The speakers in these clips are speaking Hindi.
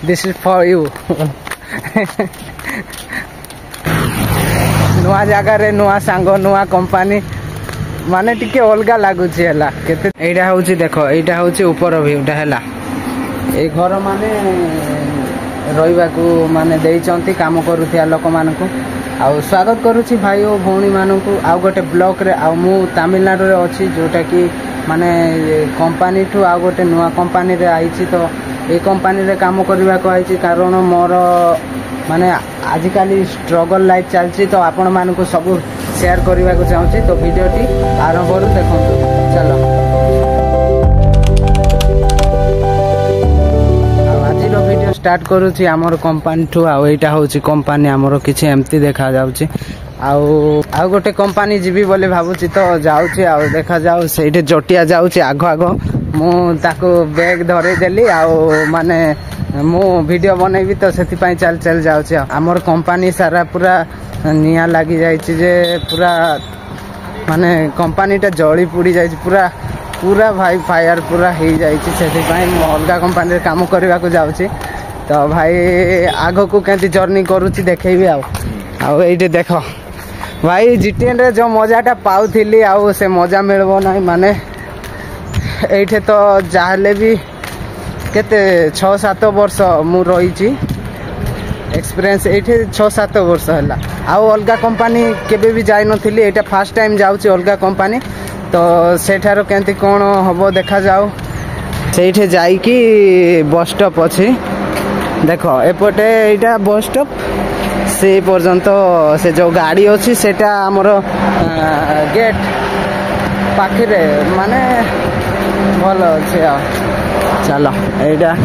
दिस इज फॉर यू नुआ जगार नुआ सांग नुआ कंपनी माने टिके अलगा लगुच है केते एटा होची देखो एटा होची ऊपर व्यूटा है ए घर माने रहिबा को माने देइचंती काम करूथिया लोक मानकु आ स्वागत करुछि भाई और भौणी मानकु आ गोटे ब्लॉक रे आ मु तमिलनाडु रे अछि जोटा कि माने कंपनी ठू आ गोटे नुआ कंपनी रे आइछि तो ए कंपनी रे काम करबा को आइछि कारण मोर माने आजिकाली स्ट्रगल लाइफ चलछि तो आपण मानकु सब शेयर करबा को चाहूछि तो वीडियोटी आरंभ करू देखंतु चलो वीडियो स्टार्ट करुछि हमर कंपनी ठू आ एटा होछि कंपनी हमर किछि एम्ति देखा जाउछि आ गोटे कंपनी जीवी बोले भाबुछि तो जाउछि आ देखा जाउ सेठे जटिया जाउछि आगो आगो मु ताको बैग धरे देली आ माने मु वीडियो बनैबी तो सेति पई चल चल जाउछि हमर कंपनी सारा पूरा निया लागि जाइछि जे पूरा माने कंपनीटा जळी पुडी जाइछि पूरा पूरा भाई फायर पूरा हो जाए अलग कंपनी काम करने को जाऊँगी तो भाई आग को केंती जर्नी करुच्ची देखेबी आउे देख भाई जीटीएन रे जो मजाटा पाउली आउ से मजा मिलबो ना माने एठे तो जाहले भी केते 6-7 वर्ष मु रही एक्सपीरियंस एठे 6-7 वर्ष है आउ अलग कंपनी केबे भी जाई नथिली एटा फर्स्ट टाइम जाउची अलग कंपनी तो सेठार केंती कौन हम देखा जाओ से जाइकी बस स्टॉप अच्छी देख एपटे यहाँ बस स्टॉप से पर्यंत से जो गाड़ी अच्छी सेटा आमर गेट पाखरे माने भल अच्छे चलो यहाँ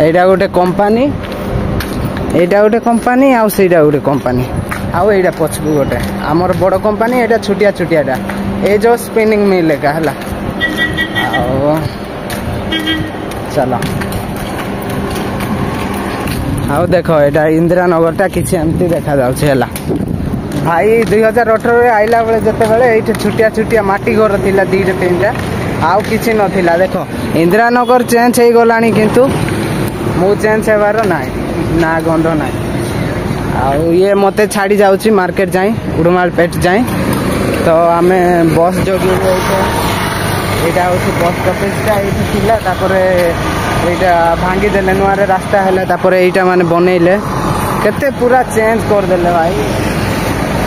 यहाँ गोटे कंपनी एटा गोटे कंपनी आउ सेटा गोटे कंपनी आउ एटा पछकु गोटे आमर बड़ कंपनी एटा छुटिया छुटियाटा ए जो स्पिनिंग मिल का हला आउ चलो आउ देखो एटा इंदिरा नगरटा किछि एमती देखा जाउछि हला भाई 2018 रे आइला बेले जते बेले एठी छुटिया छुटिया माटी घर थिला 2-3टा आउ किछि नथिला देखो इंदिरा नगर चेंज हे गलानी किंतु मु चेंज हेबार नाही ना गंध ना आउ ये मते छाड़ी जाउची मार्केट जाई उड़माल पेट जाई तो आमे बस जोगी एटा होची बस स्टॉपेजटा एठी थिला तापरे एटा भांगी देले नुआरे रास्ता हैला तापरे एटा माने बनेइले केते पूरा चेंज कर देले भाई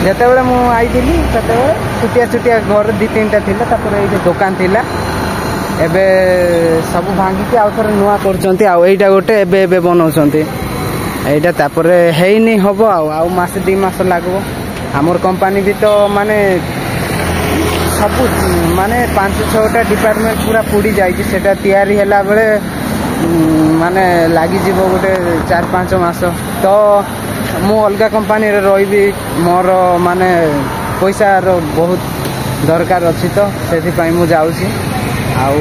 जते बेले मु आइदिली तते बेले छुटिया छुटिया घर 2-3टा थिला तापरे एटा दुकान थिला एबे सब भांगी के आउथर नुआ करचंती आ एटा गोटे एबे एबे बनाउचंती एटा तापरे हेइनी हबो आउ मास 2 मास लागबो हमर कंपनी भी तो माने सब माने 5-6टा डिपार्टमेंट पूरा पुडी जाई सेटा तैयारी हैला बेले माने लागि जीवो गोटे 4-5 मास तो मु अलगा कंपनी रे रहिबी मोर माने पैसा रो बहुत दरकार अछि तो सेति पई मु जाउछी आउ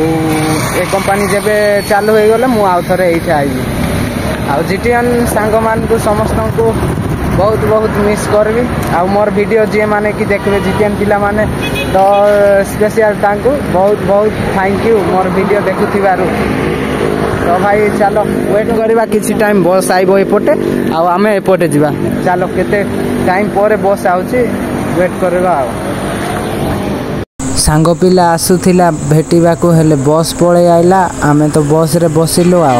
ए कंपनी जेबे चालू हो गले मु आउ थरे एठे आइबी आ जीटीएन सांग मान को समस्त को बहुत बहुत मिस करबी आ मोर वीडियो जे माने कि देखबे जीटीएन पिला माने तो स्पेशल तांको बहुत बहुत थैंक यू मोर वीडियो देखुथिबारु तो भाई चलो वेट करबा किछि टाइम बस आइबो एपटे आ आमे एपटे जिबा चलो केते टाइम पर बस आउची वेट करबा सांग पिला आसुथिला भेटिबा को हेले बस पळे आइला आमे तो बस रे बसिलो आ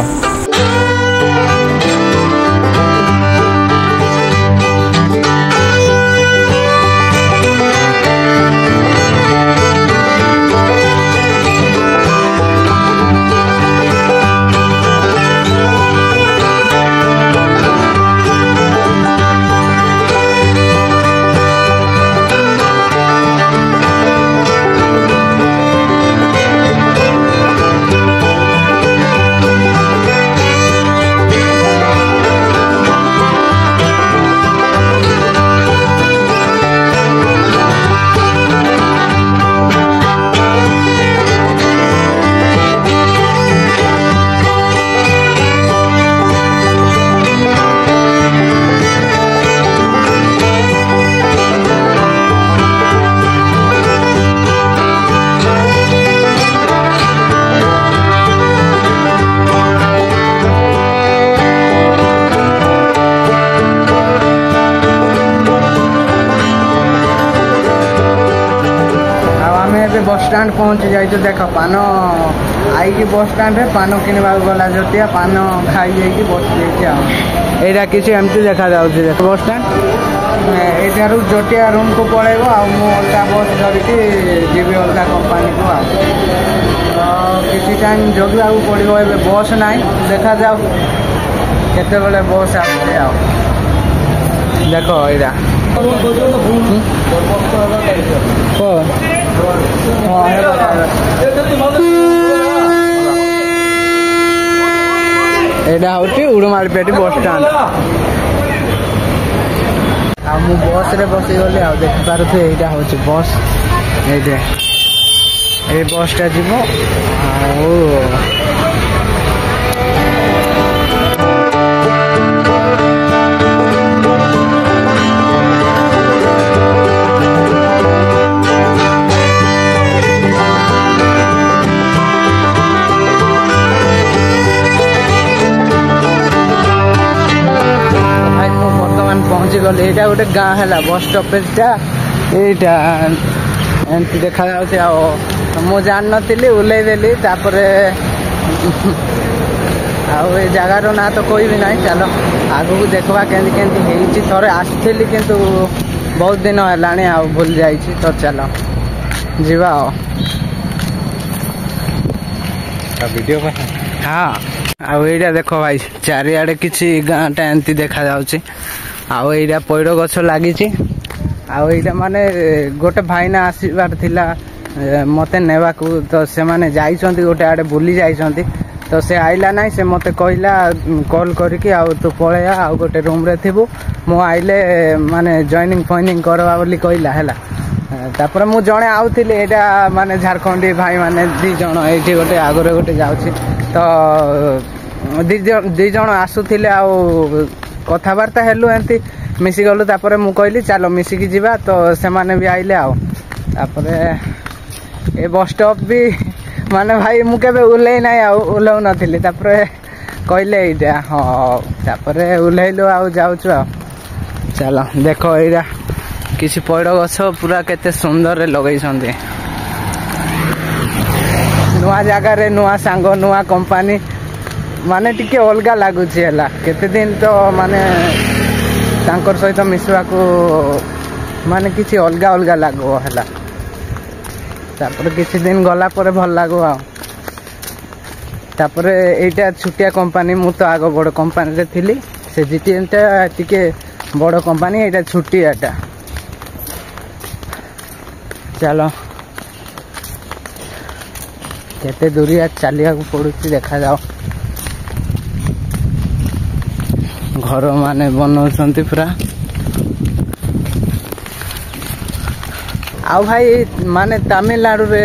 स्टाण्ड पहुँची जाइए देख पान आई बस स्टाण्ड रे पान किनवा गला जटिया पान खाई जाइए बस जाइए किसी एमती देखा जाऊँगी देख बस स्टाण्ड एठार जटिया रूम को पलैब अलग बस धरिकी जीवी अलग कंपानी को किसी टाइम जगवा पड़ो ए बस ना देखा जाऊ केते बेले बस आसे देख यहाँ एटा हूँ उड़मालपेटी बस स्टाण्ड आ मु बस रे बसी गली आ देखि पारुथे एटा होची बस एटे ए बस टा जीवो पहुँची गली यहाँ गोटे गाँ है बस स्टपेज टा यहाँ एमती देखा मु जान नी ओल्लैदेली जगार ना तो कोई भी ना चलो आगू को देखा केमती थोड़े आसली किंतु बहुत दिन है भूल जा तो चलो जीवा वीडियो हाँ आईटा देख भाई चारिआडे किसी गाँटा एमती देखा जाऊँगी आईटा पैड़ गछ लगी आईटा माने गोटे भाईना आसबार थिला मते नेवा को तो से माने जाइछंती गोटे आडे बुली जाइछंती तो से आइला ना से मते कहला कॉल करके आ तू पळेया आ गोटे रूम रे थिबु मु आइले माने जॉइनिंग फॉइनिंग करवा बोली कहला हैला तापर मु जणे आउथिले एटा माने झारखंडी भाई माने दी जण एठी गोटे आगरे गोटे जाउछि तो दी जण आसुथिले आ कथबार्ता हेलु एंती मिसी गलु तापर मु कहली चलो मिसिकी जीवा तो से माने भी आइले तापरे ए बस स्टॉप भी माने भाई मु केबे उल्लै ना उल्लौ नथिली तापरे कहले एटा हाँ तापरे उल्लैलु जाउछु चलो देखो एटा किसी पैड़ गछ पूरा केते सुंदर रे लगैछंती नुआ जगह रे नुआ सांग नुआ कंपनी माने टिके अलगा लागुची हैला केते दिन तो माने तांकर सहित मिसवा को माने किसी अलगा अलगा लागो हैला तापर किसी दिन गला पर भल लागो तापर एटा छुटिया कंपनी मु तो आगो बड़ कंपनी रे थिली से जीटीएनटा टिके बड़ कंपनी एटा छुटियाटा चलो केते दूरिया चलिया को पड़ुची देखा जाओ घर माने बनाउछंती पूरा आ भाई माने तमिलनाडु रे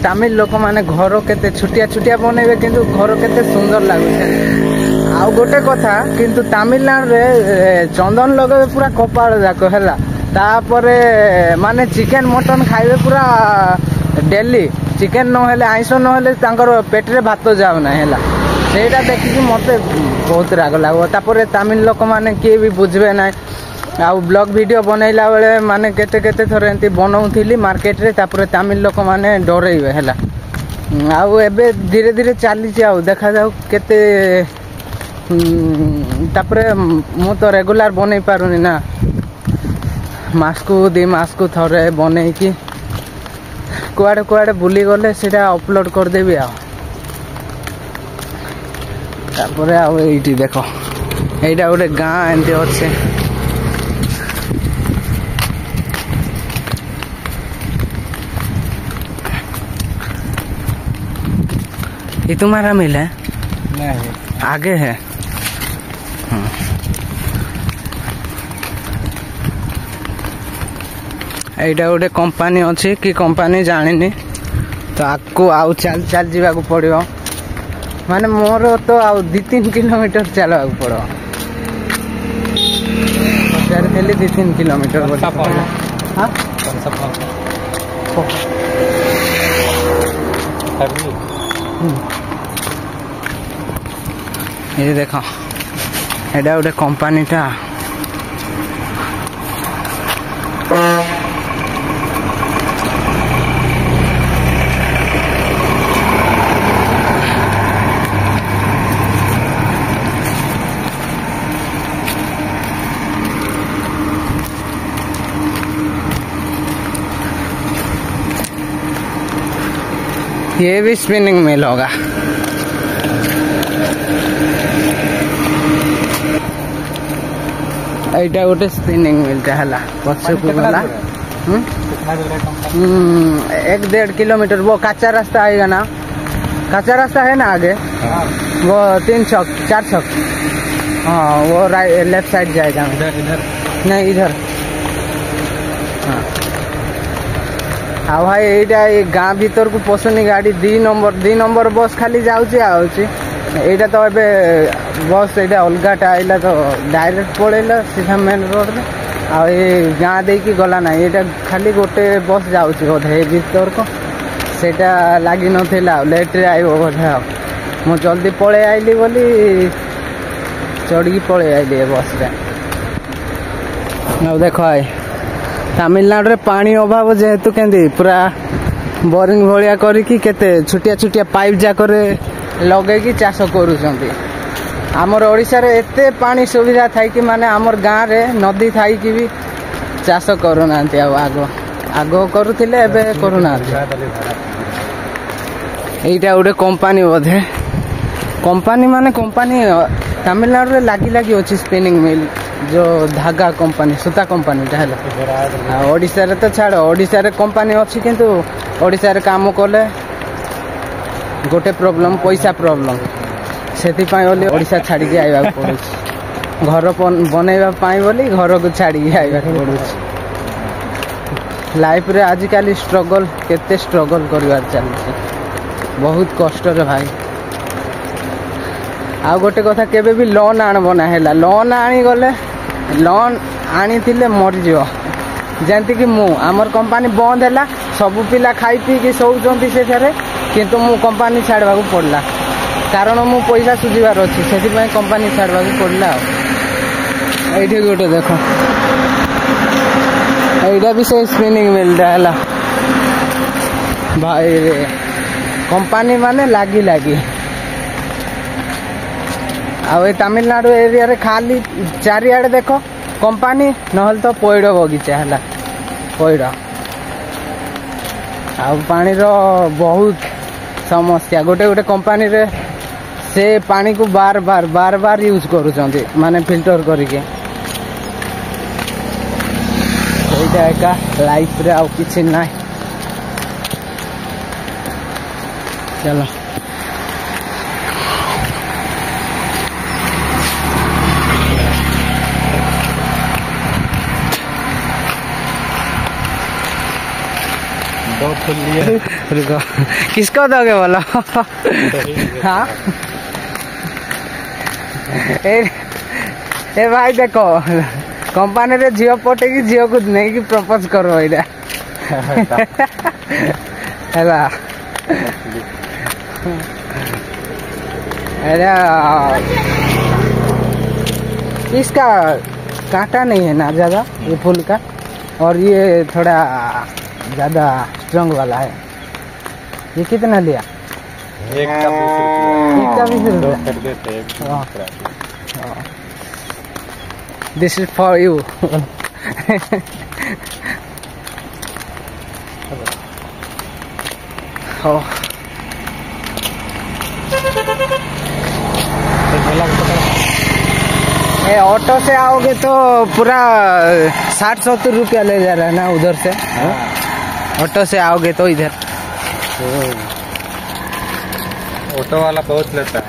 तमिल लोक माने घर केते छुटिया छुटिया बनेबे किंतु घर केते सुंदर लागुछे आ गोटे कथा किंतु तमिलनाडु रे चंदन लगेबे पूरा कपाळ जाको हैला तापरे माने चिकन मटन खाइबे पूरा डेली चिकन न हेले आइंस न हेले तांकर पेट रे भात जाउ ना हैला सेटा देखि मते बहुत राग लागो तापरे तमिल लोक माने के भी बुझबे ना आ ब्लॉग वीडियो बनैला बेले माने केते केते थोर एंती बनाउथिली मार्केट रे तापरे तमिल लोक माने डरैबे हैला आ एबे धीरे धीरे चली जाऊ देखा जाऊ केते तापरे मु तो रेगुलर बनै पारुनी ना मासकू 2 मास को थोरे बनै की कुआडे कुआडे बुली गले सेटा अपलोड कर देबी तापरे एइटी देखो एइटा गोटे गाँ एमती अच्छे ये तुम्हारा मिल है? नहीं आगे है। एटा गोटे कंपनी अच्छी कि कंपनी जानी तो आपको आउ चल चल जावा पड़ो माने मोर तो आउ 2-3 किलोमीटर चलवा पड़ो पचार 2-3 किलोमीटर ये देखो एटा गोटे कंपनी टा ये भी स्पिनिंग मिल होगा। एटा गोटे स्पिनिंग मिलता है पछकू वाला 1-1.5 किलोमीटर। वो कच्चा रास्ता आएगा ना, कच्चा रास्ता है ना आगे, वो 3 छक 4 छक, हाँ वो लेफ्ट साइड जाएगा। इधर नहीं इधर, हाँ। भाई एटा गाँ भीतर को पशुनी गाड़ी 2 नंबर बस खाली जाऊँगी एटा तो एबे बस एटा अलगाटा आइला तो डायरेक्ट पड़ेला सीधा मेन रोड में आ गाँ दे की गला ना, एटा खाली गोटे बस जाऊँगी बोधे भीतर को, सेटा लगी नथिला लेट रे आइबो बोधे। मु जल्दी पळे आइली बोली चढ़ी पळे आइली बस रे। अब देखो आई तमिलनाडु रे पानी अभाव जेहेतु केंदी पूरा बोरिंग भलिया करिकी केते छुटिया छुटिया पाइप जाकरे लगेगी चाष करूछंती। आमर ओडिशा रे एते पानी सुविधा थाई कि माने आमर गाँ रे नदी थाई कि भी चाष करूनांती। आगो करूथिले एबे करूनांती। एइटा गोटे कंपनी बोधे, कंपनी माने कंपनी तमिलनाडु रे लागी अछि स्पिनिंग मिल जो धागा कंपनी सूता कंपनी है। ओडिशा रे तो छाड़, ओडिशा रे कंपनी अछि किंतु ओडिशा रे काम कले गोटे प्रॉब्लम पैसा प्रॉब्लम, सेति पाई बोली ओडिशा छाड़ी के आइबा पड़ुछ। घर बनैबा पाई बोली घर को छाड़ी के आइबा पड़ुछ। लाइफ रे आजिकल स्ट्रगल केते स्ट्रगल करिवार चलछि, बहुत कष्ट रे भाई। आ गोटे कथा केबे भी लोन आणबो ना हैला, लोन आनी गले लोन आनी थिले मर जियो। जेंति कि मु हमर कंपनी बंद हैला, सब पिला खाई पी के सोउचंती सेठारे, किंतु मु कंपनी छाड़बा को पड़ला कारण मु पैसा सुझिबार अछि, सेति पय कंपनी छाड़बा को पड़ला। एठी गोटे देखो एइटा भी से स्पिनिंग मिल रहला भाई रे। कंपनी माने लागी आ तमिलनाडु एरिया रे खाली चारिआडे देखो कंपनी नहल तो पैड़ बगीचा है, पैड़ आ पानी रो बहुत समस्या। गोटे गोटे कंपनी रे से पानी को बार बार यूज करूछंती माने फिल्टर करके। एइटा एका लाइफ रे आ किछि नाही। चलो रुको किसको दोगे बोलो? हाँ ए भाई देखो कंपनी रे झील पटे की झील को नहीं कि प्रपोज करो इधर है। अरे इसका कांटा नहीं है ना ज्यादा, ये फूल का, और ये थोड़ा ज्यादा स्ट्रॉन्ग वाला है। ये कितना लिया? एक का 20 रुपया। This is for you. Auto से आओगे तो पूरा 60-70 रुपया ले जा रहा है ना उधर से। ऑटो से आओगे तो इधर ऑटो वाला बहुत लेता है।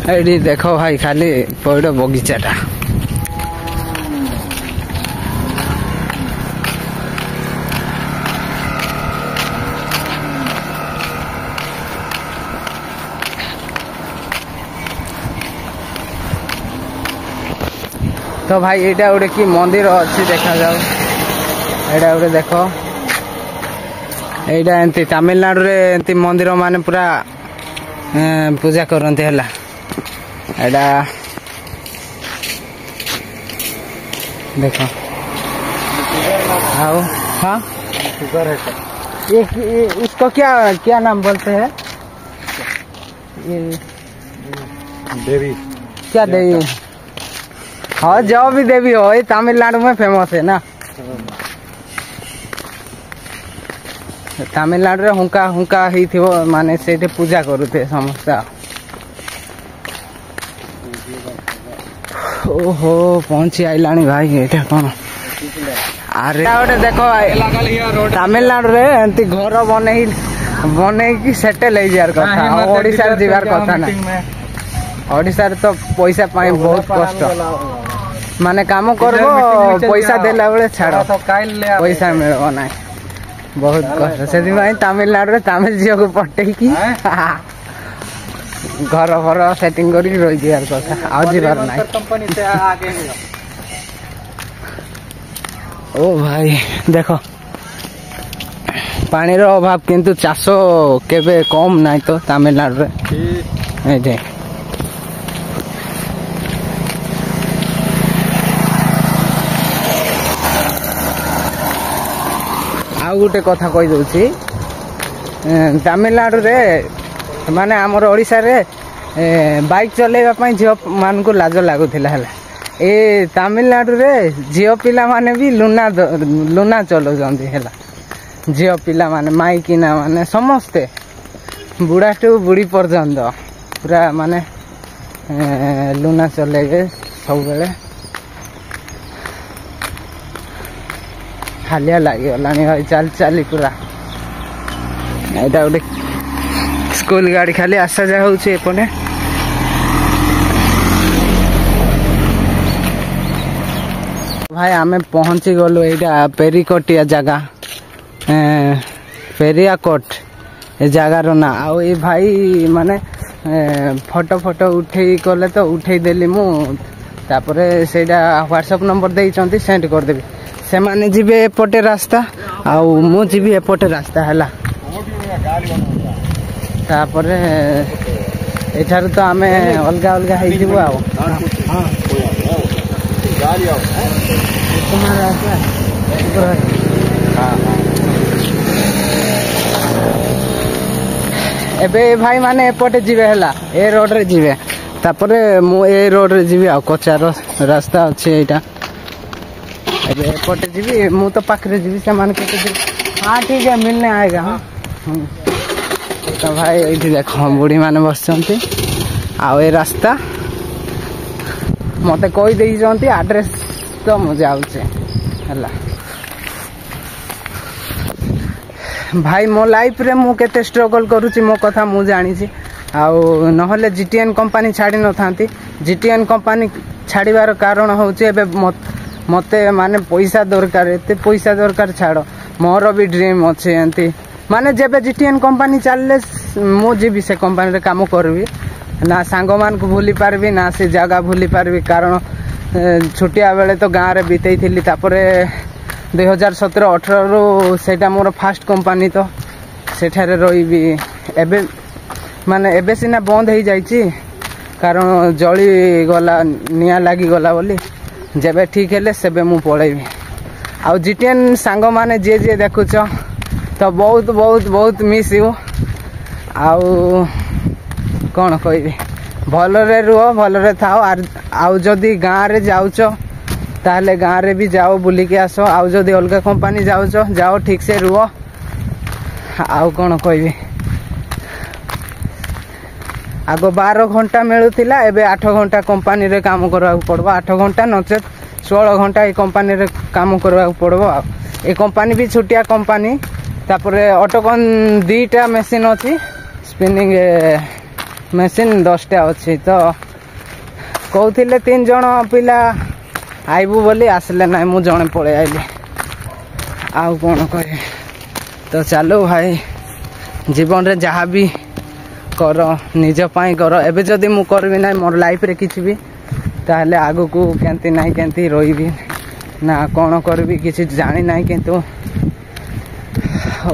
एडी देखो भाई खाली पैड़ बगीचाटा। तो भाई एटा गोटे कि मंदिर अच्छी देखा जाओ, एटा गोटे देख, एटा एंती तमिलनाडु रे एंती मंदिर माने पूरा पूजा करते है। एटा देखो आओ। हाँ ये इसको क्या नाम बोलते हैं? ये देवी। क्या देवी? हाँ जो भी देवी हो ये तमिलनाडु में फेमस है ना। तमिलनाडु रे हुंका हुंका ही थी वो माने से पूजा करुते समस्त। ओहो पहुंची आइलानी भाई एटा कौन अरे गोटे देख तमिलनाडु रे एंती घर बनै की सेटल हो जार कथा ओडिसा जीवार कथा ना। ओडिसा तो पैसा पाई बहुत कष्ट माने काम करबो पैसा देला बेले छाड़ पैसा मिलबो ना बहुत कष्ट से तमिलनाडु रे तमिल झील को पटे की घर घर सेटिंग करी रही जार कथा आ जीवार ना। ओ भाई देखो पानी रो अभाव किंतु चाष केबे कम नाई तो तमिलनाडु रे आ गोटे कथा कही दउची तमिलनाडु रे माने हमर ओडिसा रे बाइक चलेबा पई झियो मान को लाज लागुथिला हला ए तमिलनाडु रे झियो पिला माने भी लुना चलो जंदी हला झियो पिला माने माइकिना माने समस्ते बुढ़ा टू बुढ़ी पर्यंत पूरा माने लुना चलेगे सब बेले हालिया लगी गलानी भाई चल चली पूरा एटा गोटे स्कूल गाड़ी खाली आसा जा होउछे एपने भाई आमे पहुंची गलु एटा पेरिकोटिया जगह पेरियाकोट ए जगार ना आउ ए भाई माने फोटो फोटो उठे कले तो उठे देली मु तापरे सेटा व्हाट्सएप नंबर देइचंती सेंड कर देबी से माने जिबे एपटे रास्ता आउ मु जिबी एपटे रास्ता हला तापरे एठार तो आमे अलगा अलगा हेइ जिवो आ हां गाड़ी आओ तुम्हारा रास्ता हां एबे भाई माने एपटे जीवे हला ए रोड रे जीवे तापरे मु ए रोड रे जीवे आ कच्चा रास्ता अछि एटा एबे एपटे जीवी मु तो पाखरे जीवी से मान के हां ठीक है मिलने आएगा हां तो भाई एठी देखो बुढ़ी माने बसचंती आ ए रास्ता मते कोई देई जंती एड्रेस तो मु जाउचे हला भाई मो लाइफ रे मु केते स्ट्रगल करूची मो कथा मु जानी छी आउ नहले जीटीएन कंपनी छाड़ी न थांती जीटीएन कंपनी छाड़ीबार कारण होउची एबे मते माने पैसा दरकार एते पैसा दरकार छाड़ो मोर भी ड्रीम अछि एंती माने जेबे जीटीएन कंपनी चलले मु जीबी से कंपनी रे काम करबी ना सांगो मान को भूली पारबी ना से जगह भूली पारबी कारण छुटिया बेले तो गाँव रे बीतई थिली तापरे 2017-18 रो सेटा मोर फास्ट कंपनी तो सेठारे रही एबे माने एबे सिना बंद हो जाइची कारण जली गला निया लागी गला बोली जेबे ठीक हेले सेबे मु पळेबी आ जीटीएन सांग माने जे जे देखुच तो बहुत बहुत बहुत मिस यू आउ कौन कहबी भलरे रुह भलरे थाओ आउ जदि गाँव रे जाउच ताहले गाँव रे भी जाओ बुली के आसो आउ जदि अलगा कंपनी जाउच जाओ ठीक से रुह आउ कौन कहबी आगो 12 घंटा मिलूला एबे 8 घंटा कंपनी रे काम करवा पड़बो 8 घंटा नचेत 16 घंटा ए कंपनी रे काम करवा पड़बो ए कंपनी भी छुटिया कंपनी तापरे ऑटोकन 2टा मशीन अछि स्पिनिंग मशीन 10टा अछि तो कहउथिले 3 जण पिला आइबू बोली आसले ना मु जणे पळे आइले आउ कोन कहे तो चलो भाई जीवन रे जहाँ भी कर निज पाई कर एबे जदि मु करबी ना मोर लाइफ रे किछि भी ताहले आगो को केंती नाही केंती रोइबी ना कोन करबी किछि जानि नाही किंतु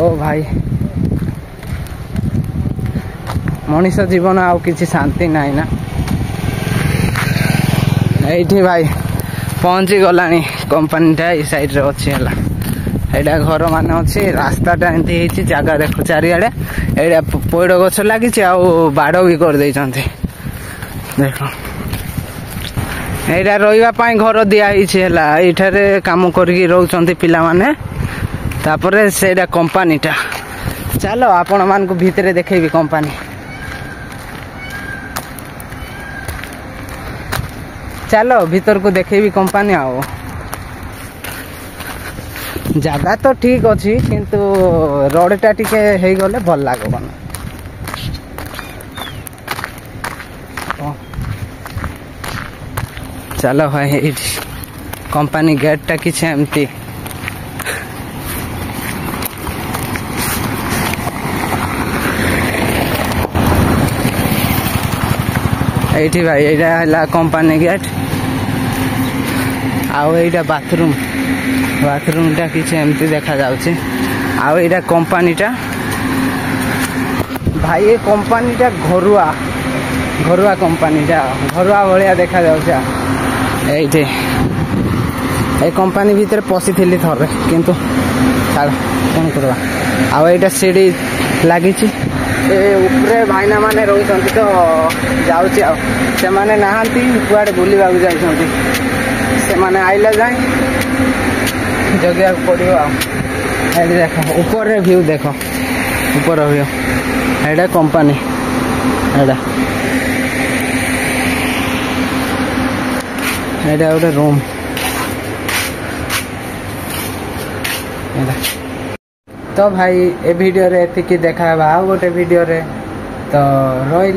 ओ भाई मनीष जीवन आउ किछि शांति नाही ना एठी भाई पहुंची गलानी कंपनीटा ई साइड रे अछि हला एडा घर मान अच्छी रास्ताटा एमती होती जगह देख चारिआडे एडा पइड़ गछ लगी बाड़ भी कर देख ଏଇଟା ରହିବା ପାଇଁ ଘର ଦିଆହେଇଛି ହେଲା। ଏଇଠାରେ କାମ କରିକି ରହୁଛନ୍ତି ପିଲାମାନେ। ତାପରେ ସେଇଟା କମ୍ପାନୀଟା। ଚାଲ ଆପଣମାନଙ୍କୁ ଭିତରେ ଦେଖେଇବି କମ୍ପାନୀ। ଚାଲ ଭିତରକୁ ଦେଖେଇବି କମ୍ପାନୀ। ଆଉ ଜାଗା ତ ଠିକ ଅଛି କିନ୍ତୁ ରୋଡଟା ଟିକେ ହେଇଗଲେ ଭଲ ଲାଗିବ। ଚାଲ ଭାଇ ଏଇଠି କମ୍ପାନୀ ଗେଟଟା କିଛି ଏମିତି। এইটি ভাই এইটা হল কোম্পানি গেট। আউ এইটা বাথরুমটা কিছু এমতি দেখা যাচ্ছে। আউ এইটা কোম্পানিটা ভাই এই কোম্পানিটা ঘরুয়া কোম্পানিটা ঘরুয়া ভଳିଆ দেখা যাচ্ছে। এইটি এই কোম্পানি ভিতরে পশিଥିଲି থরে কিন্তু ছাড় কোন করবা। আউ এইটা সিঁড়ি লাগিছি। ଏ ଉପରେ ଭାଇନା ମାନେ ରହୁଛନ୍ତି ତ ଯାଉଛି। ଆଉ ସେମାନେ ନାହାନ୍ତି କୁଆଡ଼େ ବୁଲିବାକୁ ଯାଇଛନ୍ତି। ସେମାନେ ଆଇଲେ ଯାଏ ଜଗିବାକୁ ପଡ଼ିବ। ଆଉ ଏଠି ଦେଖ ଉପରେ ଭିଉ ଦେଖ ଉପର ଭିଉ। ଏଇଟା କମ୍ପାନୀ ଏଇଟା ଗୋଟେ ରୁମ୍। ତ ଭାଇ ଏ ଭିଡ଼ିଓରେ ଏତିକି ଦେଖାହେବା ଆଉ ଗୋଟେ ଭିଡ଼ିଓରେ। ତ ରହିଲି।